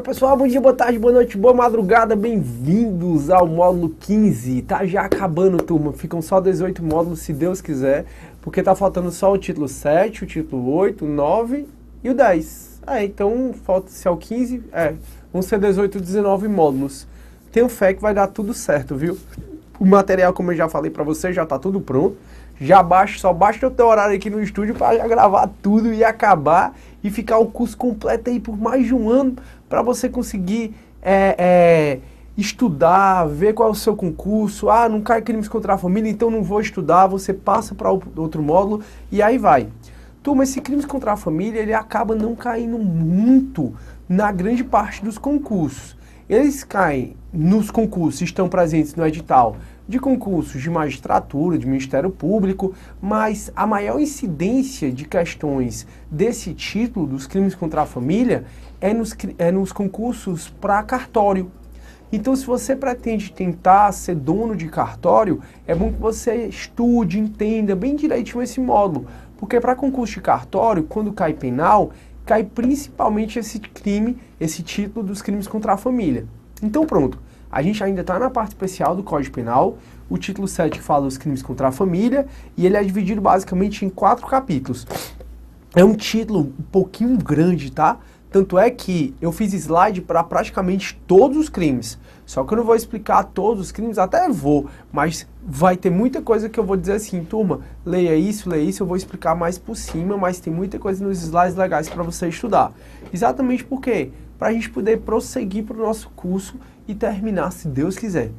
Oi pessoal, bom dia, boa tarde, boa noite, boa madrugada, bem-vindos ao módulo 15. Tá já acabando, turma, ficam só 18 módulos se Deus quiser, porque tá faltando só o título 7, o título 8, o 9 e o 10. Então falta-se ao 15, vão ser 18, 19 módulos. Tenho fé que vai dar tudo certo, viu? O material, como eu já falei pra você, já tá tudo pronto. Só basta o teu horário aqui no estúdio para já gravar tudo e acabar e ficar o curso completo aí por mais de um ano para você conseguir estudar, ver qual é o seu concurso. Ah, não cai crimes contra a família, então não vou estudar. Você passa para outro módulo e aí vai. Turma, esse crimes contra a família, ele acaba não caindo muito na grande parte dos concursos. Eles caem nos concursos, estão presentes no edital de concursos de magistratura, de Ministério Público, mas a maior incidência de questões desse título, dos crimes contra a família, é nos concursos para cartório. Então, se você pretende tentar ser dono de cartório, é bom que você estude, entenda bem direitinho esse módulo, porque para concurso de cartório, quando cai penal, cai principalmente esse crime, esse título dos crimes contra a família. Então pronto, a gente ainda está na parte especial do Código Penal, o título 7 fala dos crimes contra a família, e ele é dividido basicamente em 4 capítulos. É um título um pouquinho grande, tá? Tanto é que eu fiz slide para praticamente todos os crimes. Só que eu não vou explicar todos os crimes, até vou, mas vai ter muita coisa que eu vou dizer assim, turma, leia isso, eu vou explicar mais por cima, mas tem muita coisa nos slides legais para você estudar. Exatamente por quê? Para a gente poder prosseguir para o nosso curso e terminar, se Deus quiser.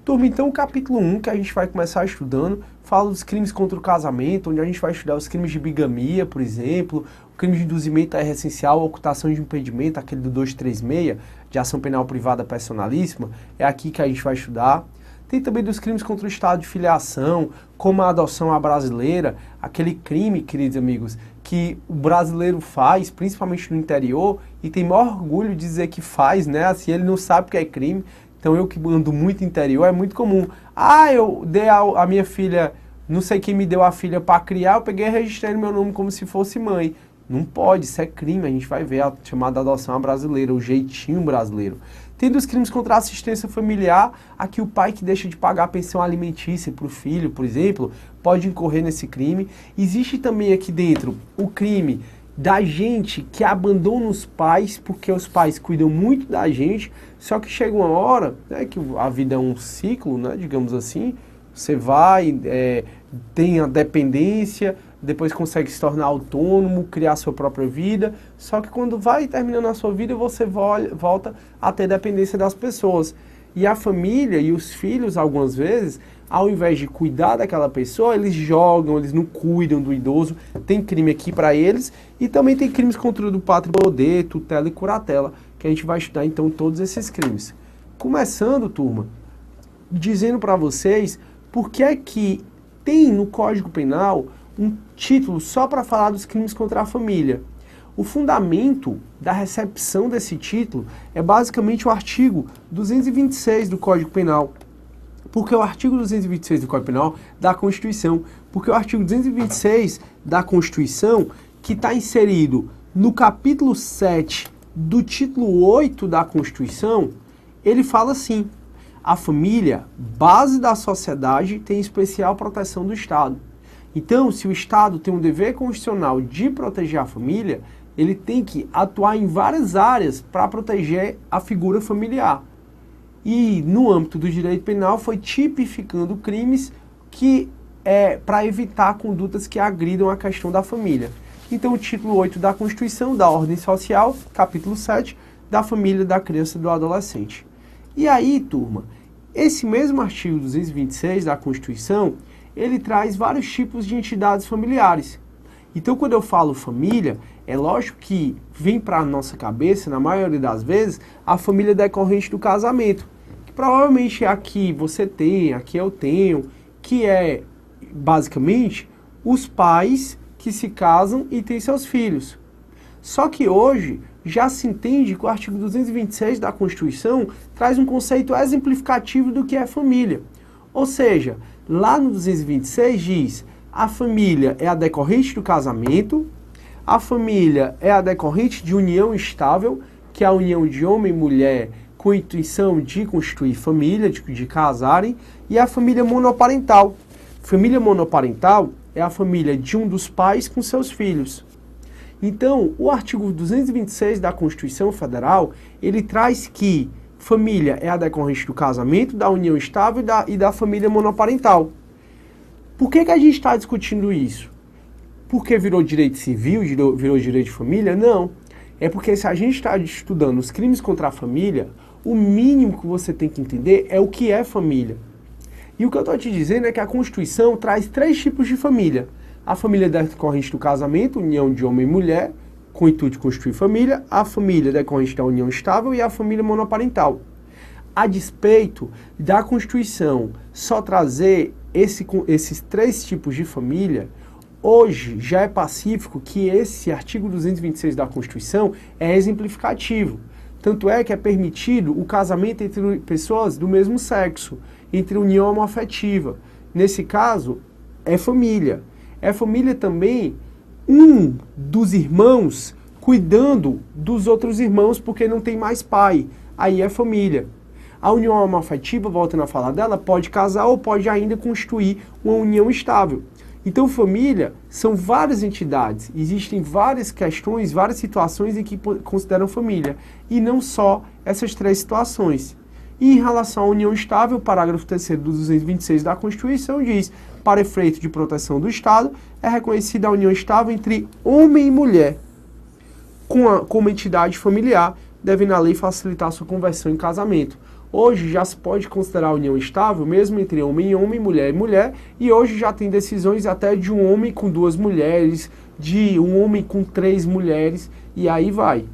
Turma, então o capítulo 1, que a gente vai começar estudando, fala dos crimes contra o casamento, onde a gente vai estudar os crimes de bigamia, por exemplo, o crime de induzimento a erro essencial, ocultação de impedimento, aquele do 236, de ação penal privada personalíssima, é aqui que a gente vai estudar. Tem também dos crimes contra o estado de filiação, como a adoção à brasileira, aquele crime, queridos amigos, que o brasileiro faz, principalmente no interior, e tem maior orgulho de dizer que faz, né? Assim, ele não sabe o que é crime. Então eu que ando muito interior, é muito comum. Ah, eu dei a minha filha, não sei quem me deu a filha para criar, eu peguei e registrei meu nome como se fosse mãe. Não pode, isso é crime, a gente vai ver a chamada adoção à brasileira, o jeitinho brasileiro. Tem dos crimes contra a assistência familiar, aqui o pai que deixa de pagar a pensão alimentícia para o filho, por exemplo, pode incorrer nesse crime. Existe também aqui dentro o crime da gente que abandona os pais, porque os pais cuidam muito da gente, só que chega uma hora, né, que a vida é um ciclo, né, digamos assim, você vai, tem a dependência, depois consegue se tornar autônomo, criar sua própria vida, só que quando vai terminando a sua vida, você volta a ter dependência das pessoas. E a família e os filhos, algumas vezes, ao invés de cuidar daquela pessoa, eles jogam, eles não cuidam do idoso. Tem crime aqui para eles e também tem crimes contra o pátrio poder, tutela e curatela, que a gente vai estudar então todos esses crimes. Começando, turma, dizendo para vocês por que é que tem no Código Penal um título só para falar dos crimes contra a família. O fundamento da recepção desse título é basicamente o artigo 226 do Código Penal. Porque o artigo 226 do Código Penal da Constituição, porque o artigo 226 da Constituição, que está inserido no capítulo 7 do título 8 da Constituição, ele fala assim: a família, base da sociedade, tem especial proteção do Estado. Então, se o Estado tem um dever constitucional de proteger a família, ele tem que atuar em várias áreas para proteger a figura familiar. E no âmbito do direito penal foi tipificando crimes que para evitar condutas que agridam a questão da família. Então o título 8 da Constituição, da Ordem Social, capítulo 7, da família, da criança e do adolescente. E aí, turma, esse mesmo artigo 226 da Constituição, ele traz vários tipos de entidades familiares. Então quando eu falo família, é lógico que vem para a nossa cabeça, na maioria das vezes, a família decorrente do casamento. Que provavelmente aqui você tem, aqui eu tenho, que é basicamente os pais que se casam e têm seus filhos. Só que hoje já se entende que o artigo 226 da Constituição traz um conceito exemplificativo do que é família. Ou seja, lá no 226 diz: a família é a decorrente do casamento, a família é a decorrente de união estável, que é a união de homem e mulher com a intuição de constituir família, de casarem, e a família monoparental. Família monoparental é a família de um dos pais com seus filhos. Então, o artigo 226 da Constituição Federal, ele traz que família é a decorrente do casamento, da união estável e da família monoparental. Por que a gente está discutindo isso? Porque virou direito civil, virou direito de família? Não. É porque se a gente está estudando os crimes contra a família, o mínimo que você tem que entender é o que é família. E o que eu estou te dizendo é que a Constituição traz 3 tipos de família. A família decorrente do casamento, união de homem e mulher, com o intuito de constituir família, a família decorrente da união estável e a família monoparental. A despeito da Constituição só trazer esses 3 tipos de família, hoje já é pacífico que esse artigo 226 da Constituição é exemplificativo. Tanto é que é permitido o casamento entre pessoas do mesmo sexo, entre união homoafetiva. Nesse caso, é família. É família também um dos irmãos cuidando dos outros irmãos porque não tem mais pai. Aí é família. A união homoafetiva, voltando a falar dela, pode casar ou pode ainda constituir uma união estável. Então, família são várias entidades, existem várias questões, várias situações em que consideram família, e não só essas 3 situações. E em relação à união estável, o parágrafo 3º do 226 da Constituição diz: para efeito de proteção do Estado, é reconhecida a união estável entre homem e mulher, com uma entidade familiar, devendo a lei facilitar sua conversão em casamento. Hoje já se pode considerar a união estável, mesmo entre homem e homem, mulher e mulher, e hoje já tem decisões até de um homem com 2 mulheres, de um homem com 3 mulheres, e aí vai.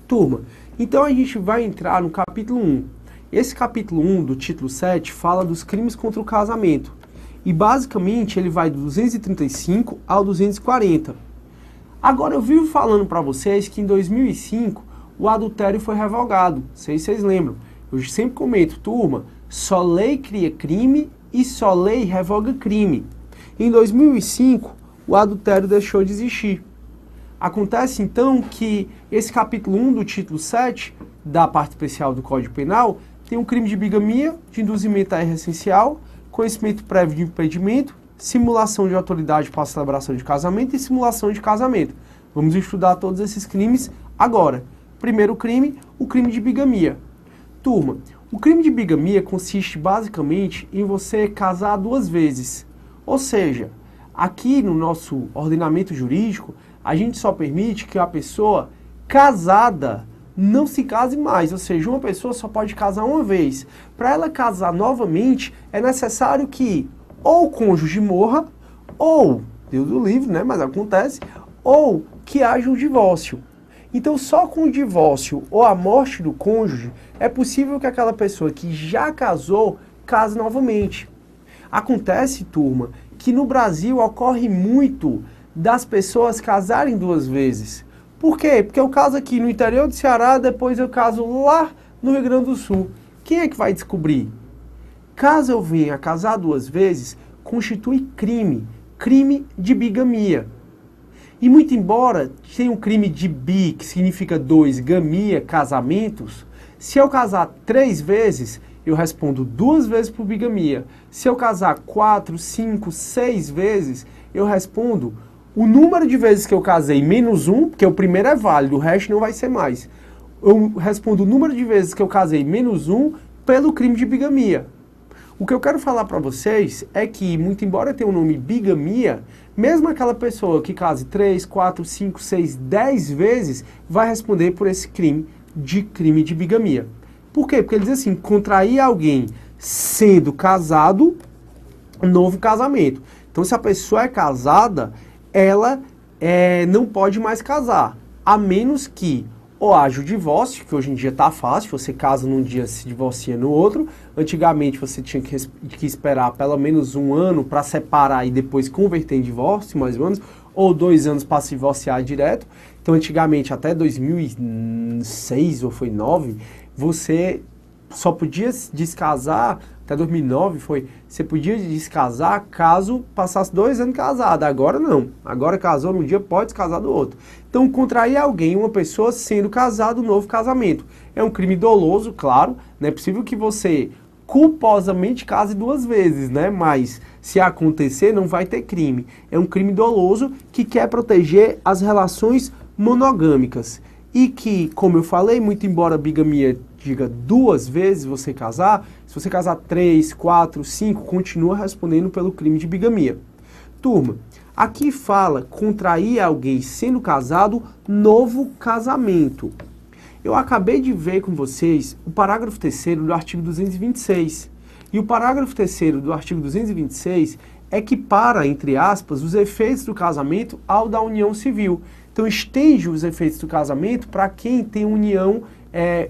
Turma, então a gente vai entrar no capítulo 1. Esse capítulo 1 do título 7 fala dos crimes contra o casamento, e basicamente ele vai do 235 ao 240. Agora eu vivo falando para vocês que em 2005 o adultério foi revogado, não sei se vocês lembram. Eu sempre comento, turma, só lei cria crime e só lei revoga crime. Em 2005, o adultério deixou de existir. Acontece então que esse capítulo 1 do título 7, da parte especial do Código Penal, tem um crime de bigamia, de induzimento a erro essencial, conhecimento prévio de impedimento, simulação de autoridade para a celebração de casamento e simulação de casamento. Vamos estudar todos esses crimes agora. Primeiro crime, o crime de bigamia. Turma, o crime de bigamia consiste basicamente em você casar 2 vezes. Ou seja, aqui no nosso ordenamento jurídico, a gente só permite que a pessoa casada não se case mais. Ou seja, uma pessoa só pode casar uma vez. Para ela casar novamente, é necessário que ou o cônjuge morra, ou, Deus o livre, né, mas acontece, ou que haja um divórcio. Então, só com o divórcio ou a morte do cônjuge, é possível que aquela pessoa que já casou, case novamente. Acontece, turma, que no Brasil ocorre muito das pessoas casarem 2 vezes. Por quê? Porque eu caso aqui no interior do Ceará, depois eu caso lá no Rio Grande do Sul. Quem é que vai descobrir? Caso eu venha casar 2 vezes, constitui crime de bigamia. E muito embora tenha um crime de bi, que significa 2, gamia, casamentos, se eu casar 3 vezes, eu respondo 2 vezes por bigamia. Se eu casar 4, 5, 6 vezes, eu respondo o número de vezes que eu casei menos 1, porque o primeiro é válido, o resto não vai ser mais. Eu respondo o número de vezes que eu casei menos 1 pelo crime de bigamia. O que eu quero falar para vocês é que, muito embora tenha o nome bigamia, mesmo aquela pessoa que case 3, 4, 5, 6, 10 vezes, vai responder por esse crime de bigamia. Por quê? Porque ele diz assim, contrair alguém sendo casado, novo casamento. Então, se a pessoa é casada, ela não pode mais casar, a menos que ou haja o divórcio, que hoje em dia está fácil, você casa num dia, se divorcia no outro. Antigamente você tinha que esperar pelo menos 1 ano para separar e depois converter em divórcio, mais ou menos, ou 2 anos para se divorciar direto. Então antigamente, até 2006 ou foi 2009, você só podia descasar, até 2009 você podia descasar caso passasse 2 anos casado. Agora não. Agora casou num dia, pode descasar do outro. Então, contrair alguém, uma pessoa sendo casado, novo casamento. É um crime doloso, claro. Não é possível que você culposamente case 2 vezes, né? Mas se acontecer, não vai ter crime. É um crime doloso que quer proteger as relações monogâmicas. E que, como eu falei, muito embora a bigamia diga 2 vezes você casar, se você casar 3, 4, 5, continua respondendo pelo crime de bigamia. Turma, aqui fala contrair alguém sendo casado, novo casamento. Eu acabei de ver com vocês o parágrafo 3º do artigo 226. E o parágrafo 3º do artigo 226 equipara, entre aspas, os efeitos do casamento ao da união civil. Então, estende os efeitos do casamento para quem tem união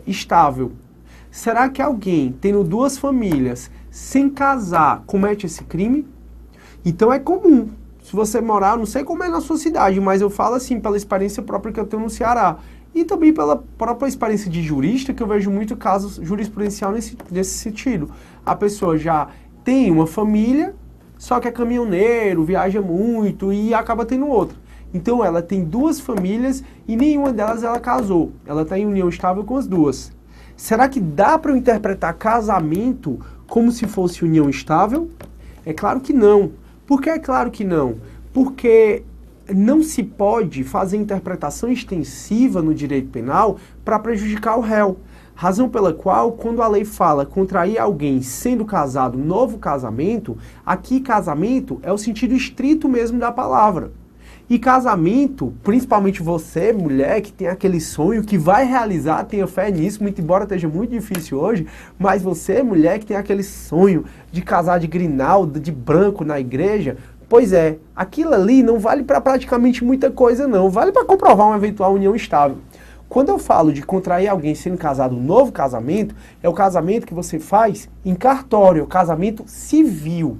estável. Será que alguém, tendo 2 famílias, sem casar, comete esse crime? Então, é comum. Se você morar, não sei como é na sua cidade, mas eu falo assim, pela experiência própria que eu tenho no Ceará. E também pela própria experiência de jurista, que eu vejo muito casos jurisprudencial nesse sentido. A pessoa já tem uma família, só que é caminhoneiro, viaja muito e acaba tendo outra. Então ela tem 2 famílias e nenhuma delas ela casou. Ela está em união estável com as 2. Será que dá para eu interpretar casamento como se fosse união estável? É claro que não. Por que é claro que não? Porque não se pode fazer interpretação extensiva no direito penal para prejudicar o réu. Razão pela qual, quando a lei fala contrair alguém sendo casado, novo casamento, aqui casamento é o sentido estrito mesmo da palavra. E casamento, principalmente você, mulher, que tem aquele sonho, que vai realizar, tenha fé nisso, muito embora esteja muito difícil hoje, mas você, mulher, que tem aquele sonho de casar de grinalda, de branco na igreja, pois é, aquilo ali não vale para praticamente muita coisa não, vale para comprovar uma eventual união estável. Quando eu falo de contrair alguém sendo casado, um novo casamento, é o casamento que você faz em cartório, é o casamento civil.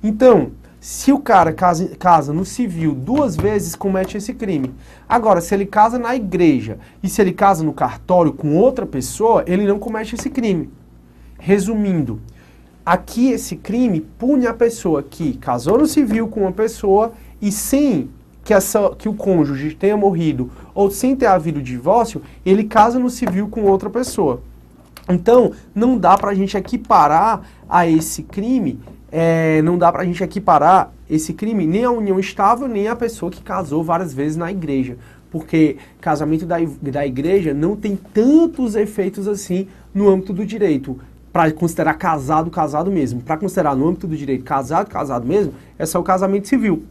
Então, se o cara casa no civil 2 vezes, comete esse crime. Agora, se ele casa na igreja e se ele casa no cartório com outra pessoa, ele não comete esse crime. Resumindo, aqui esse crime pune a pessoa que casou no civil com uma pessoa e sem que o cônjuge tenha morrido ou sem ter havido divórcio, ele casa no civil com outra pessoa. Então, não dá pra gente equiparar a esse crime, não dá pra gente equiparar esse crime nem a união estável, nem a pessoa que casou várias vezes na igreja. Porque casamento da igreja não tem tantos efeitos assim no âmbito do direito. Para considerar casado, casado mesmo. Para considerar no âmbito do direito casado, casado mesmo, é só o casamento civil.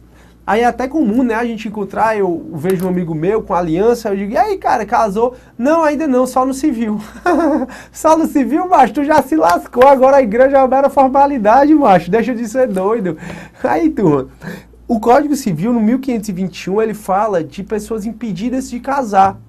Aí é até comum, né, a gente encontrar, eu vejo um amigo meu com aliança, eu digo, e aí, cara, casou? Não, ainda não, só no civil. Só no civil, macho, tu já se lascou, agora a igreja é uma mera formalidade, macho, deixa de ser doido. Aí, turma, o Código Civil, no 1521, ele fala de pessoas impedidas de casar.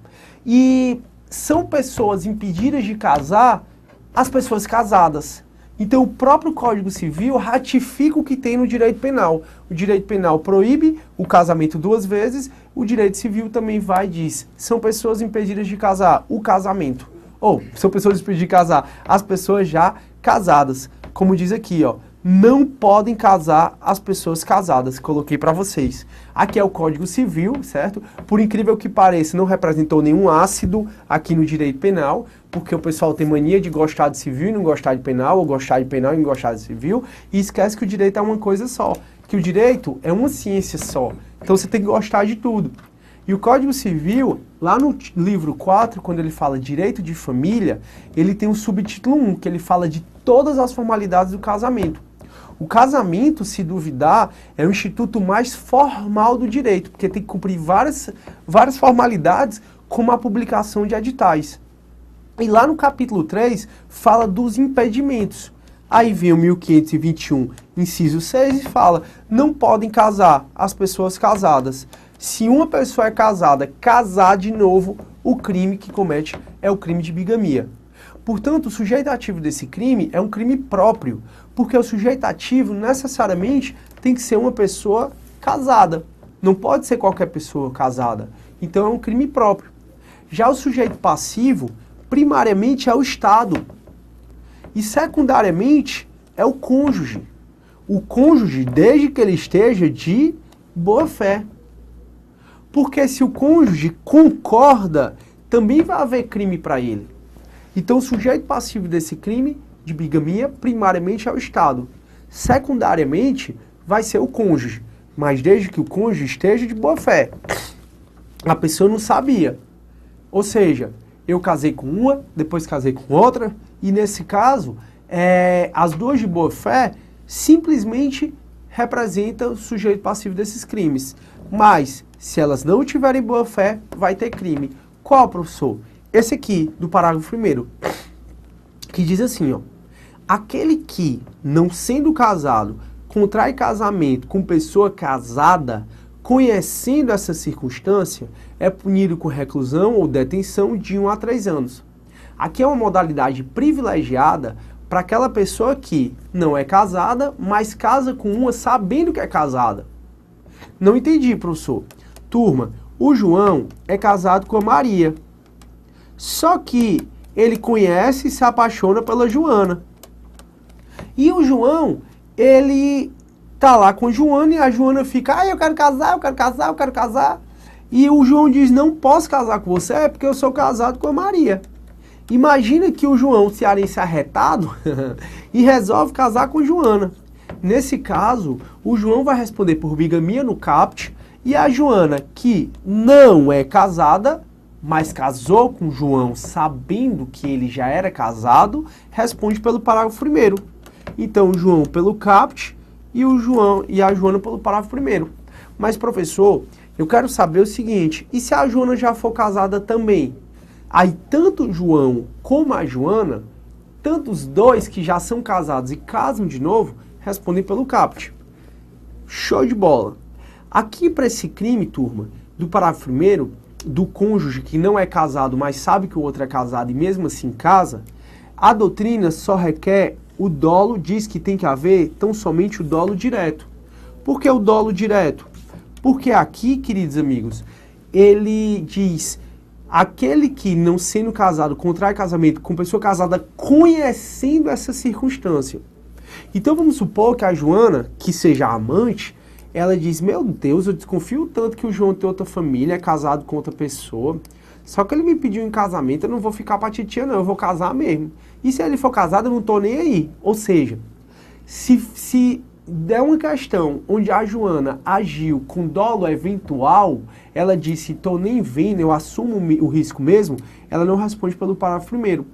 E são pessoas impedidas de casar as pessoas casadas. Então, o próprio Código Civil ratifica o que tem no direito penal. O direito penal proíbe o casamento 2 vezes, o direito civil também vai e diz, são pessoas impedidas de casar, o casamento. Ou, são pessoas impedidas de casar, as pessoas já casadas. Como diz aqui, ó, não podem casar as pessoas casadas. Coloquei para vocês. Aqui é o Código Civil, certo? Por incrível que pareça, não representou nenhum ácido aqui no direito penal, porque o pessoal tem mania de gostar de civil e não gostar de penal, ou gostar de penal e não gostar de civil, e esquece que o direito é uma coisa só, que o direito é uma ciência só. Então você tem que gostar de tudo. E o Código Civil, lá no livro 4, quando ele fala direito de família, ele tem um subtítulo 1, que ele fala de todas as formalidades do casamento. O casamento, se duvidar, é o instituto mais formal do direito, porque tem que cumprir várias formalidades, como a publicação de editais. E lá no capítulo 3, fala dos impedimentos. Aí vem o 1521, inciso 6, e fala, não podem casar as pessoas casadas. Se uma pessoa é casada, casar de novo, o crime que comete é o crime de bigamia. Portanto, o sujeito ativo desse crime é um crime próprio, porque o sujeito ativo necessariamente tem que ser uma pessoa casada. Não pode ser qualquer pessoa casada. Então é um crime próprio. Já o sujeito passivo, primariamente é o Estado. E secundariamente é o cônjuge. O cônjuge, desde que ele esteja de boa fé. Porque se o cônjuge concorda, também vai haver crime para ele. Então o sujeito passivo desse crime de bigamia, primariamente é o Estado. Secundariamente, vai ser o cônjuge. Mas desde que o cônjuge esteja de boa fé. A pessoa não sabia. Ou seja, eu casei com uma, depois casei com outra, e nesse caso, as duas de boa fé simplesmente representam o sujeito passivo desses crimes. Mas, se elas não tiverem boa fé, vai ter crime. Qual, professor? Esse aqui, do parágrafo 1º, que diz assim, ó. Aquele que, não sendo casado, contrai casamento com pessoa casada, conhecendo essa circunstância, é punido com reclusão ou detenção de 1 a 3 anos. Aqui é uma modalidade privilegiada para aquela pessoa que não é casada, mas casa com uma sabendo que é casada. Não entendi, professor. Turma, o João é casado com a Maria. Só que ele conhece e se apaixona pela Joana. E o João, ele tá lá com a Joana e a Joana fica, eu quero casar, eu quero casar, eu quero casar. E o João diz, não posso casar com você porque eu sou casado com a Maria. Imagina que o João, cearense arretado, e resolve casar com a Joana. Nesse caso, o João vai responder por bigamia no caput e a Joana, que não é casada, mas casou com o João sabendo que ele já era casado, responde pelo parágrafo 1º. Então, o João pelo caput e a Joana pelo parágrafo 1º. Mas, professor, eu quero saber o seguinte, e se a Joana já for casada também? Aí, tanto o João como a Joana, tanto os dois que já são casados e casam de novo, respondem pelo caput. Show de bola. Aqui, para esse crime, turma, do parágrafo 1º, do cônjuge que não é casado, mas sabe que o outro é casado e mesmo assim casa, a doutrina só requer o dolo, diz que tem que haver tão somente o dolo direto. Por que o dolo direto? Porque aqui, queridos amigos, ele diz, aquele que não sendo casado, contrai casamento com pessoa casada conhecendo essa circunstância. Então vamos supor que a Joana, que seja amante, ela diz, meu Deus, eu desconfio tanto que o João tem outra família, é casado com outra pessoa, só que ele me pediu em casamento, eu não vou ficar pra titia não, eu vou casar mesmo. E se ele for casado, eu não tô nem aí. Ou seja, se der uma questão onde a Joana agiu com dolo eventual, ela disse, tô nem vendo, eu assumo o risco mesmo, ela não responde pelo parágrafo 1º.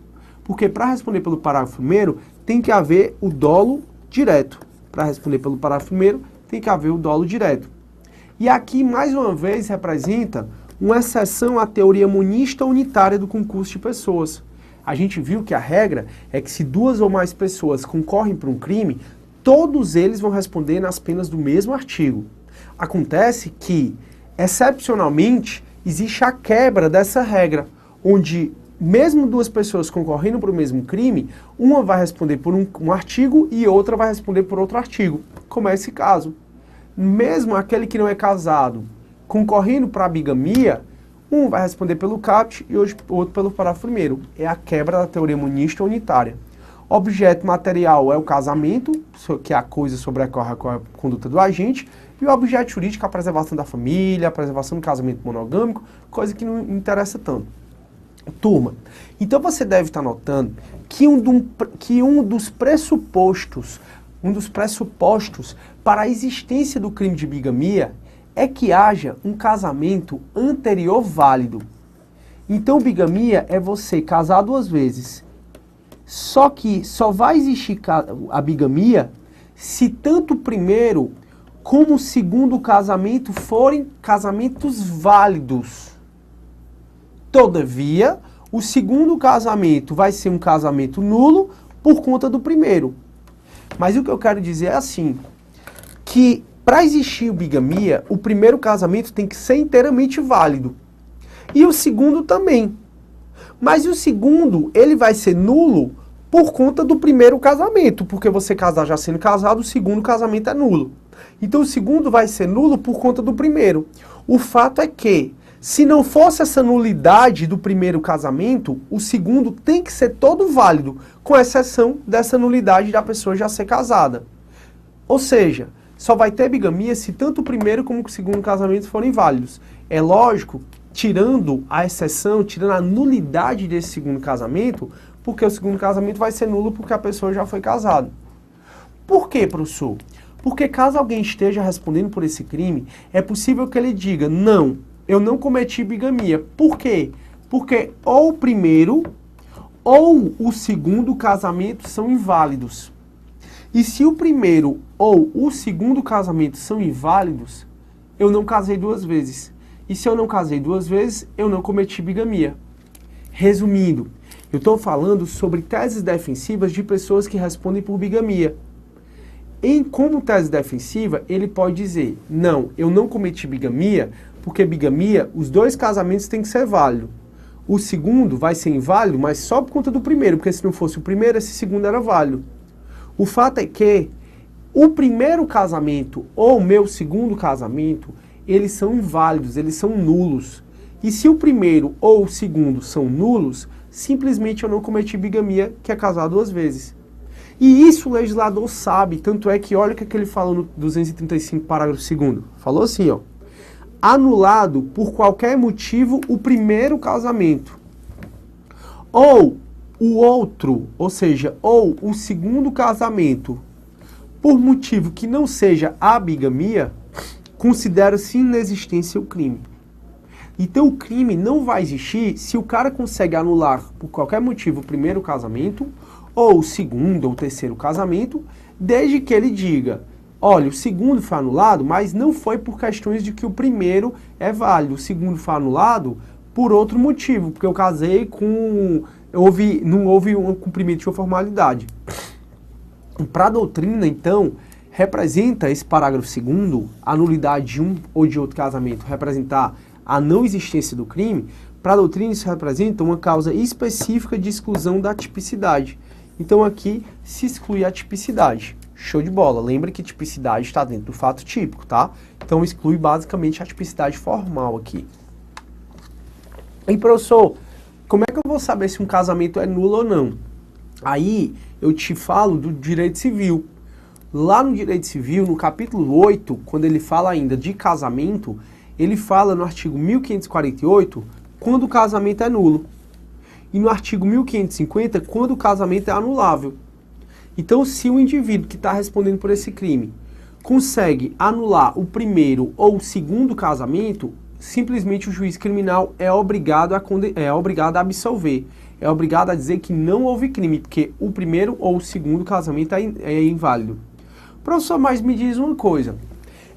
Porque para responder pelo parágrafo 1º, tem que haver o dolo direto. Para responder pelo parágrafo 1º, tem que haver o dolo direto. E aqui, mais uma vez, representa uma exceção à teoria monista unitária do concurso de pessoas. A gente viu que a regra é que se 2 ou mais pessoas concorrem para um crime, todos eles vão responder nas penas do mesmo artigo. Acontece que, excepcionalmente, existe a quebra dessa regra, onde mesmo 2 pessoas concorrendo para o mesmo crime, uma vai responder por um artigo e outra vai responder por outro artigo, como é esse caso. Mesmo aquele que não é casado concorrendo para a bigamia, um vai responder pelo caput e outro pelo parágrafo 1º. É a quebra da teoria monista unitária. Objeto material é o casamento, que é a coisa sobre a conduta do agente, e o objeto jurídico é a preservação da família, a preservação do casamento monogâmico, coisa que não interessa tanto. Turma, então você deve estar notando que um dos pressupostos para a existência do crime de bigamia é que haja um casamento anterior válido. Então, bigamia é você casar 2 vezes. Só que só vai existir a bigamia se tanto o primeiro como o segundo casamento forem casamentos válidos. Todavia, o segundo casamento vai ser um casamento nulo por conta do primeiro. Mas o que eu quero dizer é assim, que para existir bigamia, o primeiro casamento tem que ser inteiramente válido. E o segundo também. Mas o segundo, ele vai ser nulo por conta do primeiro casamento. Porque você casar já sendo casado, o segundo casamento é nulo. Então o segundo vai ser nulo por conta do primeiro. O fato é que, Se não fosse essa nulidade do primeiro casamento, o segundo tem que ser todo válido, com exceção dessa nulidade da pessoa já ser casada. Ou seja, só vai ter bigamia se tanto o primeiro como o segundo casamento forem válidos. É lógico, tirando a exceção, tirando a nulidade desse segundo casamento, porque o segundo casamento vai ser nulo porque a pessoa já foi casada. Por quê, professor? Porque caso alguém esteja respondendo por esse crime, é possível que ele diga, não, eu não cometi bigamia. Por quê? Porque ou o primeiro ou o segundo casamento são inválidos. E se o primeiro ou o segundo casamento são inválidos, eu não casei duas vezes. E se eu não casei duas vezes, eu não cometi bigamia. Resumindo, eu estou falando sobre teses defensivas de pessoas que respondem por bigamia. Como tese defensiva, ele pode dizer, não, eu não cometi bigamia, porque bigamia, os dois casamentos têm que ser válidos. O segundo vai ser inválido, mas só por conta do primeiro, porque se não fosse o primeiro, esse segundo era válido. O fato é que o primeiro casamento ou o meu segundo casamento, eles são inválidos, eles são nulos. E se o primeiro ou o segundo são nulos, simplesmente eu não cometi bigamia, que é casar duas vezes. E isso o legislador sabe, tanto é que olha o que ele falou no 235, parágrafo 2º. Falou assim, ó. Anulado por qualquer motivo o primeiro casamento. Ou o outro, ou seja, ou o segundo casamento, por motivo que não seja a bigamia, considera-se inexistência o crime. Então o crime não vai existir se o cara consegue anular por qualquer motivo o primeiro casamento, ou o segundo ou terceiro casamento, desde que ele diga, olha, o segundo foi anulado, mas não foi por questões de que o primeiro é válido. O segundo foi anulado por outro motivo, porque eu casei com... não houve um cumprimento de uma formalidade. Para a doutrina, então, representa esse parágrafo 2º, a nulidade de um ou de outro casamento, representar a não existência do crime. Para a doutrina, isso representa uma causa específica de exclusão da tipicidade. Então aqui se exclui a tipicidade. Show de bola. Lembra que tipicidade está dentro do fato típico, tá? Então exclui basicamente a tipicidade formal aqui. E professor, como é que eu vou saber se um casamento é nulo ou não? Aí eu te falo do direito civil. Lá no direito civil, no capítulo 8, quando ele fala ainda de casamento, ele fala no artigo 1548 quando o casamento é nulo. E no artigo 1550, quando o casamento é anulável. Então, se o indivíduo que está respondendo por esse crime consegue anular o primeiro ou o segundo casamento, simplesmente o juiz criminal é obrigado a absolver. É obrigado a dizer que não houve crime, porque o primeiro ou o segundo casamento é inválido. Professor, mas me diz uma coisa.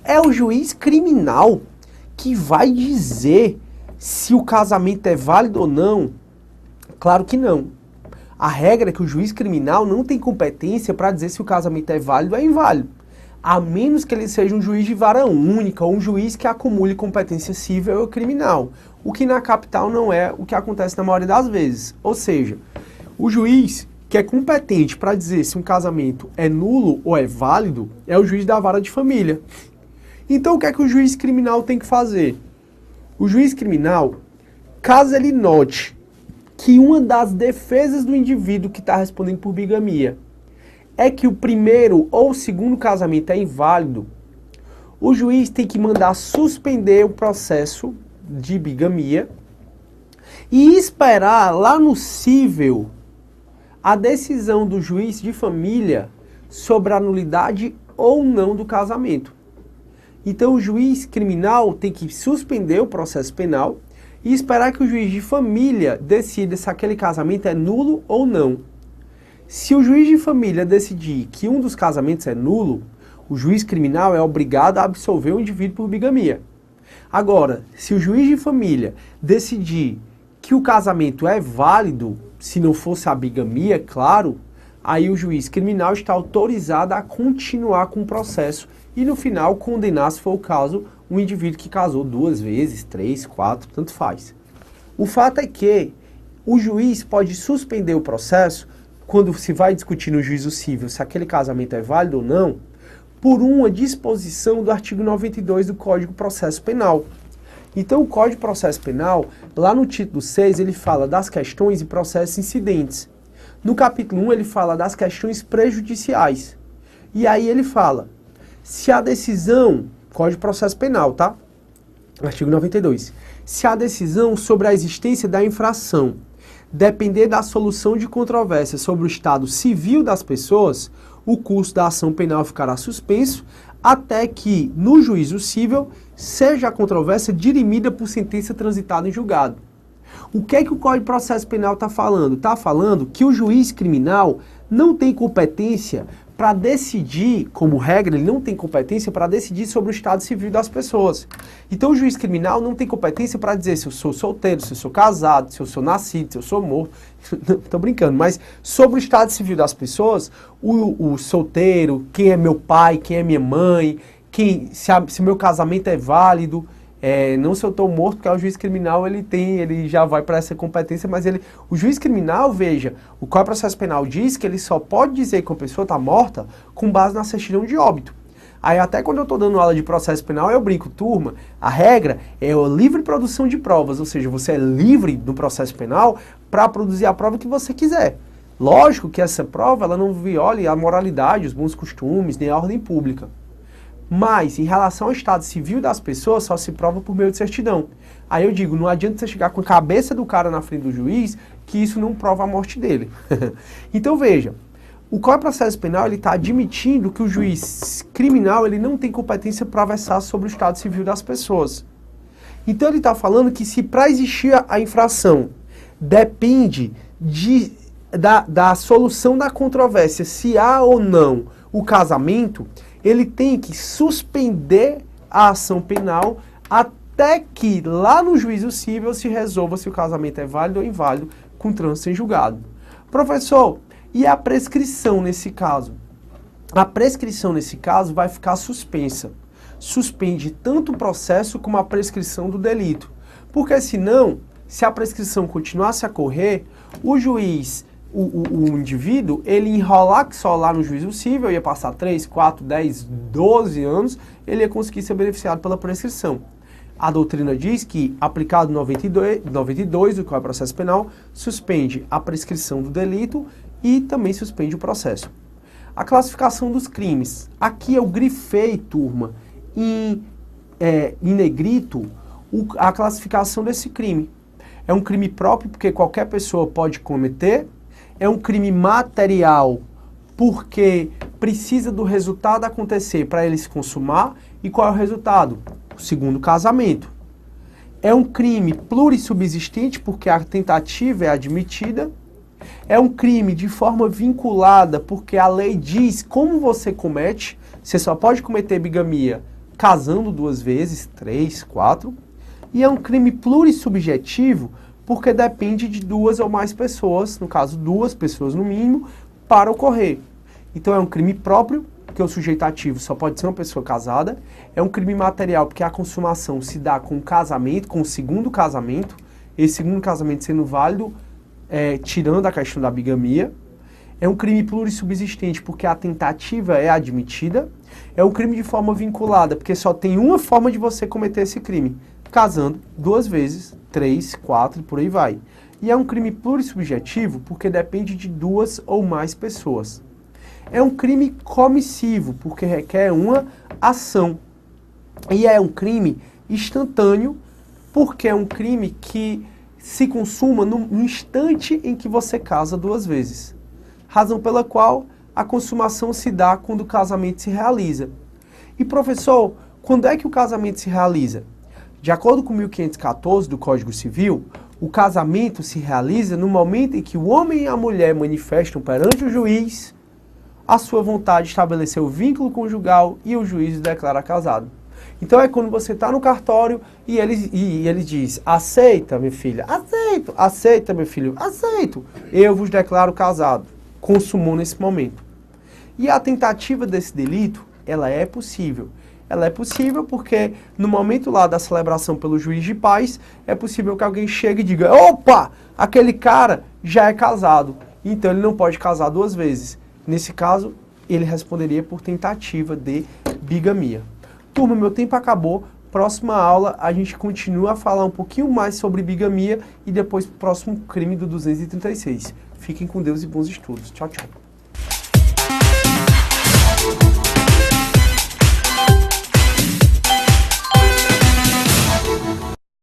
É o juiz criminal que vai dizer se o casamento é válido ou não? Claro que não. A regra é que o juiz criminal não tem competência para dizer se o casamento é válido ou é inválido, a menos que ele seja um juiz de vara única ou um juiz que acumule competência civil ou criminal, o que na capital não é o que acontece na maioria das vezes. Ou seja, o juiz que é competente para dizer se um casamento é nulo ou é válido é o juiz da vara de família. Então o que é que o juiz criminal tem que fazer? O juiz criminal, caso ele note que uma das defesas do indivíduo que está respondendo por bigamia é que o primeiro ou o segundo casamento é inválido, o juiz tem que mandar suspender o processo de bigamia e esperar lá no cível a decisão do juiz de família sobre a nulidade ou não do casamento. Então o juiz criminal tem que suspender o processo penal e esperar que o juiz de família decida se aquele casamento é nulo ou não. Se o juiz de família decidir que um dos casamentos é nulo, o juiz criminal é obrigado a absolver o indivíduo por bigamia. Agora, se o juiz de família decidir que o casamento é válido, se não fosse a bigamia, claro, aí o juiz criminal está autorizado a continuar com o processo e no final condenar, se for o caso, um indivíduo que casou 2 vezes, 3, 4, tanto faz. O fato é que o juiz pode suspender o processo quando se vai discutir no juízo civil se aquele casamento é válido ou não, por uma disposição do artigo 92 do Código de Processo Penal, Então o Código de Processo Penal, lá no título 6, ele fala das questões e processos incidentes. No capítulo 1 ele fala das questões prejudiciais. E aí ele fala, se a decisão, Código de Processo Penal, tá? Artigo 92. Se a decisão sobre a existência da infração depender da solução de controvérsia sobre o estado civil das pessoas, o curso da ação penal ficará suspenso até que, no juízo cível, seja a controvérsia dirimida por sentença transitada em julgado. O que é que o Código de Processo Penal está falando? Está falando que o juiz criminal não tem competência para decidir, como regra, ele não tem competência para decidir sobre o estado civil das pessoas. Então o juiz criminal não tem competência para dizer se eu sou solteiro, se eu sou casado, se eu sou nascido, se eu sou morto. Estou brincando, mas sobre o estado civil das pessoas, o solteiro, quem é meu pai, quem é minha mãe, se meu casamento é válido, não se eu estou morto, porque o juiz criminal ele já vai para essa competência, mas o juiz criminal, veja, o Código de Processo Penal diz que ele só pode dizer que uma pessoa está morta com base na certidão de óbito. Aí até quando eu estou dando aula de processo penal, eu brinco, turma, a regra é a livre produção de provas, ou seja, você é livre no processo penal para produzir a prova que você quiser. Lógico que essa prova ela não viole a moralidade, os bons costumes, nem a ordem pública. Mas, em relação ao estado civil das pessoas, só se prova por meio de certidão. Aí eu digo, não adianta você chegar com a cabeça do cara na frente do juiz, que isso não prova a morte dele. Então veja, o Código de Processo Penal está admitindo que o juiz criminal ele não tem competência para versar sobre o estado civil das pessoas. Então ele está falando que se para existir a infração depende da solução da controvérsia, se há ou não o casamento, ele tem que suspender a ação penal até que lá no juízo cível se resolva se o casamento é válido ou inválido com trânsito em julgado. Professor, e a prescrição nesse caso? A prescrição nesse caso vai ficar suspensa. Suspende tanto o processo como a prescrição do delito. Porque senão, se a prescrição continuasse a correr, o juiz... O indivíduo, ele enrolar que só lá no juízo cível, ia passar 3, 4, 10, 12 anos, ele ia conseguir ser beneficiado pela prescrição. A doutrina diz que, aplicado 92 do Código de Processo Penal, suspende a prescrição do delito e também suspende o processo. A classificação dos crimes. Aqui eu grifei, turma, em negrito, a classificação desse crime. É um crime próprio porque qualquer pessoa pode cometer. É um crime material porque precisa do resultado acontecer para ele se consumar. E qual é o resultado? O segundo casamento. É um crime plurissubsistente porque a tentativa é admitida. É um crime de forma vinculada porque a lei diz como você comete. Você só pode cometer bigamia casando 2 vezes, 3, 4. E é um crime plurissubjetivo porque depende de 2 ou mais pessoas, no caso 2 pessoas no mínimo, para ocorrer. Então é um crime próprio, porque o sujeito ativo só pode ser uma pessoa casada. É um crime material, porque a consumação se dá com o casamento, com o segundo casamento, esse segundo casamento sendo válido, tirando a questão da bigamia. É um crime plurissubsistente, porque a tentativa é admitida. É um crime de forma vinculada, porque só tem uma forma de você cometer esse crime, casando 2 vezes, 3, 4 e por aí vai. E é um crime plurissubjetivo porque depende de 2 ou mais pessoas. É um crime comissivo porque requer uma ação. E é um crime instantâneo porque é um crime que se consuma no instante em que você casa 2 vezes. Razão pela qual a consumação se dá quando o casamento se realiza. E professor, quando é que o casamento se realiza? De acordo com 1514 do Código Civil, o casamento se realiza no momento em que o homem e a mulher manifestam perante o juiz a sua vontade de estabelecer o vínculo conjugal e o juiz declara casado. Então é quando você está no cartório e ele diz, aceita, minha filha? Aceito. Aceita, meu filho? Aceito. Eu vos declaro casado. Consumou nesse momento. E a tentativa desse delito, ela é possível. Ela é possível porque no momento lá da celebração pelo juiz de paz, é possível que alguém chegue e diga, opa, aquele cara já é casado, então ele não pode casar 2 vezes. Nesse caso, ele responderia por tentativa de bigamia. Turma, meu tempo acabou. Próxima aula a gente continua a falar um pouquinho mais sobre bigamia e depois próximo crime do 236. Fiquem com Deus e bons estudos. Tchau, tchau.